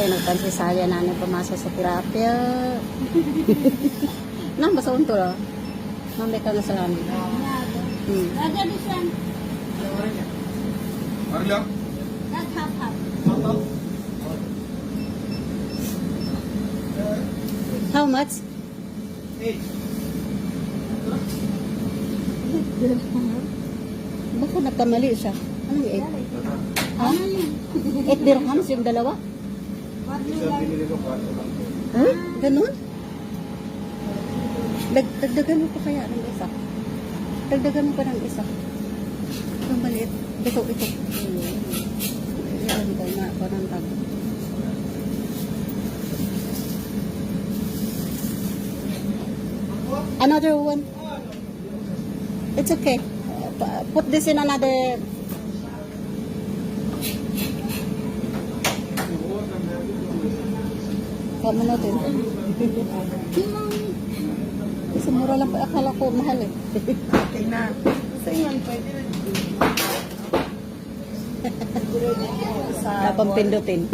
nagpansisaya na pumasok sa terapya. Nang basa unto la. Mamay ka nga sa lamin. Ada di sana. Arlo? Hap. How much? 8. Baka nagkamali siya. Anong 8? Ha? 8 dirhams yung dalawa? Isa binili ko 4 lang po. Ha? Ganun? Dagdagan mo pa kaya ng isa? Dagdagan mo pa ng isa. Itong maliit. Ito. Yan ko na ako ng tag. Another one. It's okay. Put this in another. Kamu natin. Kasi mura lang pa. Akala ko mahal eh. Okay na. Sa iyan, pwede rin. Napang pindutin.